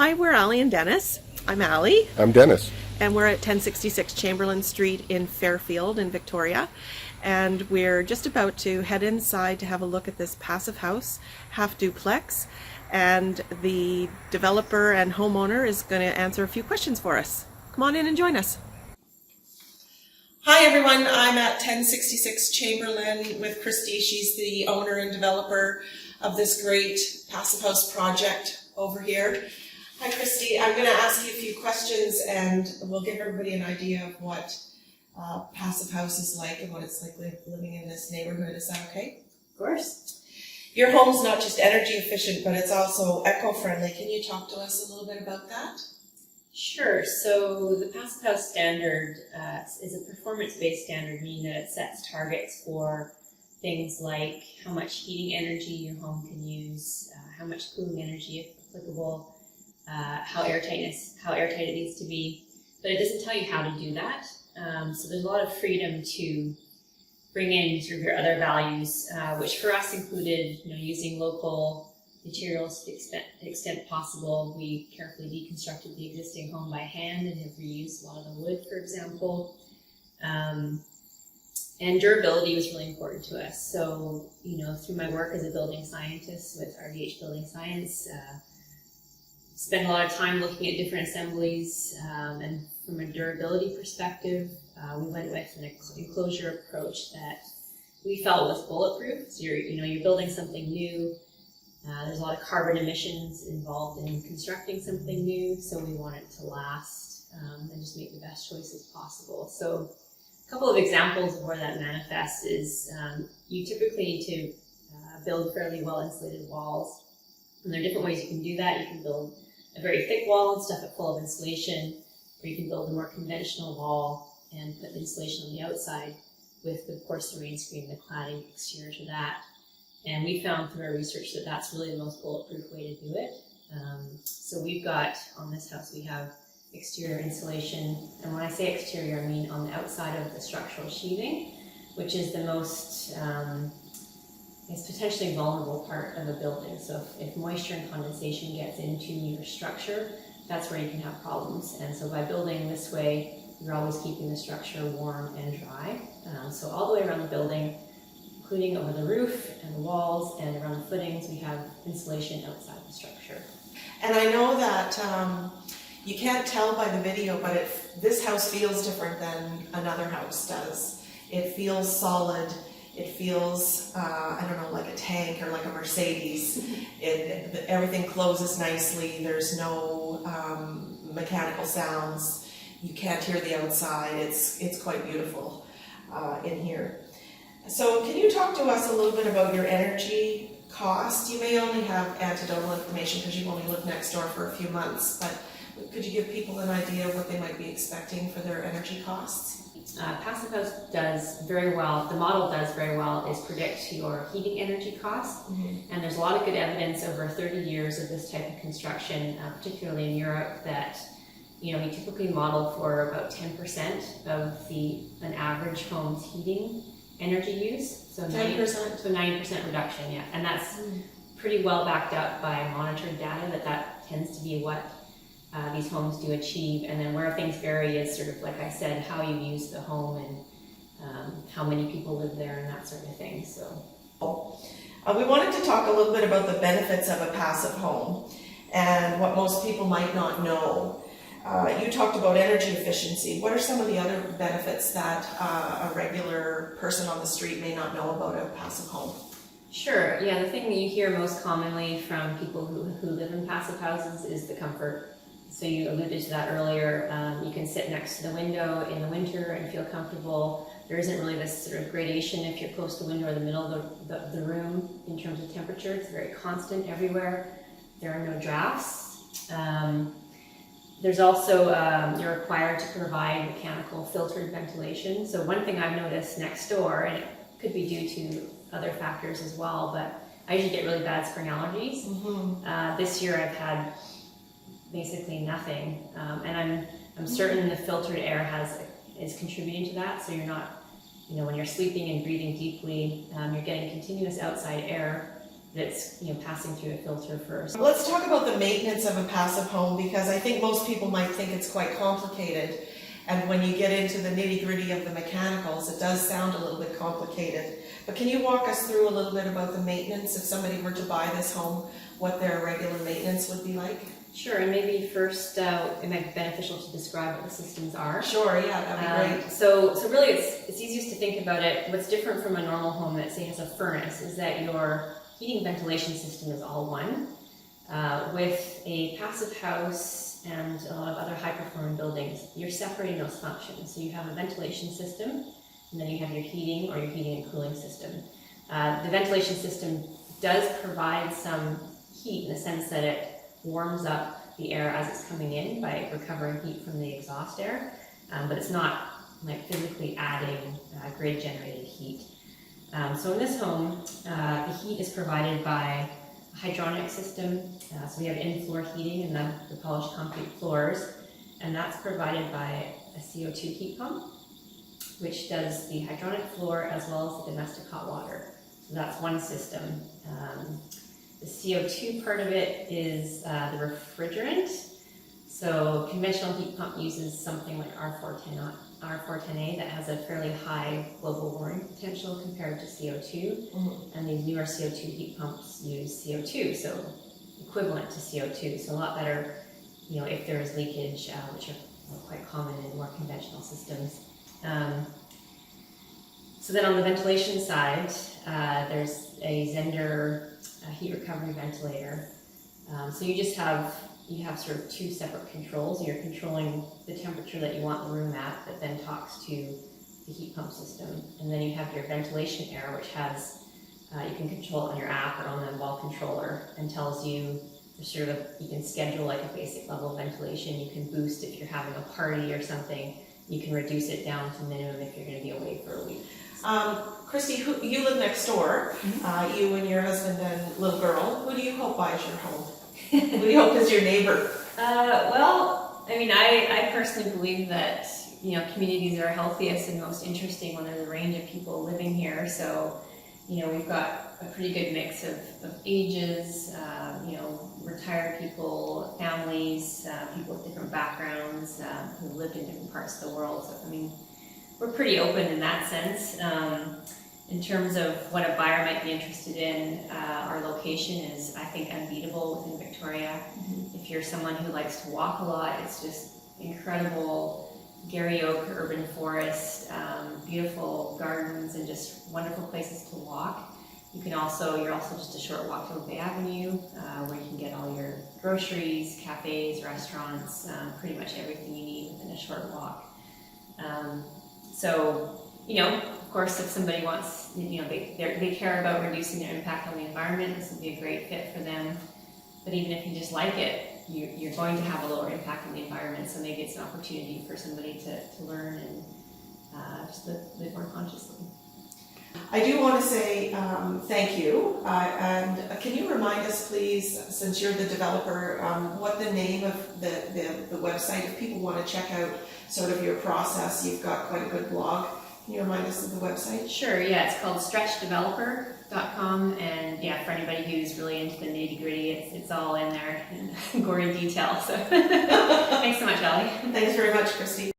Hi, we're Allie and Dennis. I'm Allie. I'm Dennis. And we're at 1066 Chamberlain Street in Fairfield in Victoria. And we're just about to head inside to have a look at this passive house, half duplex. And the developer and homeowner is going to answer a few questions for us. Come on in and join us. Hi everyone, I'm at 1066 Chamberlain with Christy. She's the owner and developer of this great passive house project over here. Hi Christy, I'm going to ask you a few questions and we'll give everybody an idea of what passive house is like and what it's like living in this neighborhood. Is that okay? Of course. Your home's not just energy efficient, but it's also eco-friendly. Can you talk to us a little bit about that? Sure. So the passive house standard is a performance-based standard, meaning that it sets targets for things like how much heating energy your home can use, how much cooling energy if applicable, how airtight it needs to be, but it doesn't tell you how to do that. So there's a lot of freedom to bring in sort of your other values, which for us included, using local materials to the extent possible. We carefully deconstructed the existing home by hand and have reused a lot of the wood, for example. And durability was really important to us. So, through my work as a building scientist with RDH Building Science, spent a lot of time looking at different assemblies, and from a durability perspective, we went with an enclosure approach that we felt was bulletproof. So you're building something new. There's a lot of carbon emissions involved in constructing something new, so we want it to last and just make the best choices possible. So a couple of examples of where that manifests is you typically need to build fairly well insulated walls, and there are different ways you can do that. You can build a very thick wall and stuff it full of insulation, or you can build a more conventional wall and put the insulation on the outside with the porcelain screen, the cladding exterior to that. And we found through our research that that's really the most bulletproof way to do it. So we've got, on this house, we have exterior insulation. And when I say exterior, I mean on the outside of the structural sheathing, which is the most, it's potentially vulnerable part of a building. So if moisture and condensation gets into your structure, that's where you can have problems. And so by building this way, you're always keeping the structure warm and dry. So all the way around the building, including over the roof and the walls and around the footings, we have insulation outside the structure. And I know that you can't tell by the video, but this house feels different than another house does. It feels solid. It feels, like a tank or like a Mercedes. Everything closes nicely. There's no mechanical sounds. You can't hear the outside. It's quite beautiful in here. So can you talk to us a little bit about your energy cost? You may only have anecdotal information because you've only lived next door for a few months, but could you give people an idea of what they might be expecting for their energy costs? Passive house does very well, the model does very well, is predict your heating energy costs. Mm-hmm. And there's a lot of good evidence over 30 years of this type of construction, particularly in Europe, that we typically model for about 10% of an average home's heating energy use. So 10%? So 90% reduction, yeah. And that's pretty well backed up by monitored data that tends to be what these homes do achieve. And then where things vary is sort of, like I said, how you use the home and how many people live there and that sort of thing. So we wanted to talk a little bit about the benefits of a passive home and what most people might not know. You talked about energy efficiency. What are some of the other benefits that a regular person on the street may not know about a passive home? Sure. Yeah, the thing that you hear most commonly from people who live in passive houses is the comfort. So you alluded to that earlier. You can sit next to the window in the winter and feel comfortable. There isn't really this sort of gradation if you're close to the window or the middle of the room in terms of temperature. It's very constant everywhere. There are no drafts. There's also, you're required to provide mechanical filtered ventilation. So one thing I've noticed next door, and it could be due to other factors as well, but I usually get really bad spring allergies. Mm-hmm. This year I've had basically nothing, and I'm certain the filtered air is contributing to that. So you're not, when you're sleeping and breathing deeply, you're getting continuous outside air that's passing through a filter first. Let's talk about the maintenance of a passive home, because I think most people might think it's quite complicated. And when you get into the nitty-gritty of the mechanicals, it does sound a little bit complicated. But can you walk us through a little bit about the maintenance if somebody were to buy this home, what their regular maintenance would be like? Sure, and maybe first it might be beneficial to describe what the systems are. Sure, yeah, that'd be great. So really it's easiest to think about it. What's different from a normal home that say has a furnace is that your heating ventilation system is all one. With a passive house and a lot of other high-performing buildings, you're separating those functions. So you have a ventilation system, and then you have your heating or your heating and cooling system. The ventilation system does provide some heat in the sense that it warms up the air as it's coming in by recovering heat from the exhaust air, but it's not like physically adding grid-generated heat. So in this home, the heat is provided by a hydronic system. So we have in-floor heating in the polished concrete floors, and that's provided by a CO2 heat pump, which does the hydronic floor as well as the domestic hot water. So that's one system. The CO2 part of it is the refrigerant. So conventional heat pump uses something like R410A that has a fairly high global warming potential compared to CO2. Mm-hmm. And these newer CO2 heat pumps use CO2, so equivalent to CO2. So a lot better, if there is leakage, which are quite common in more conventional systems. So then on the ventilation side, there's a Zender heat recovery ventilator. So you have sort of two separate controls. You're controlling the temperature that you want the room at, that then talks to the heat pump system. And then you have your ventilation air, which has, you can control it on your app or on the wall controller, and tells you you can schedule like a basic level of ventilation. You can boost if you're having a party or something. You can reduce it down to minimum if you're going to be away for a week. Christy, you live next door, mm-hmm. You and your husband and little girl. Who do you hope buys your home? Who do you hope is your neighbor? Well, I mean, I personally believe that, communities are healthiest and most interesting when there's a range of people living here. So, we've got a pretty good mix of ages, retired people, families, people with different backgrounds, who lived in different parts of the world. So, I mean, we're pretty open in that sense. In terms of what a buyer might be interested in, our location is, I think, unbeatable within Victoria. Mm-hmm. If you're someone who likes to walk a lot, it's just incredible. Garry Oak urban forest, beautiful gardens, and just wonderful places to walk. You're also just a short walk to Bay Avenue, where you can get all your groceries, cafes, restaurants, pretty much everything you need within a short walk. Of course, if somebody wants, they care about reducing their impact on the environment, this would be a great fit for them. But even if you just like it, you're going to have a lower impact on the environment, so maybe it's an opportunity for somebody to learn and just live more consciously. I do want to say thank you, and can you remind us, please, since you're the developer, what the name of the website, if people want to check out sort of your process? You've got quite a good blog. Can you remind us of the website? Sure, yeah, it's called stretchdeveloper.com, and yeah, for anybody who's really into the nitty-gritty, it's all in there in gory detail. So thanks so much, Ellie. Thanks very much, Christy.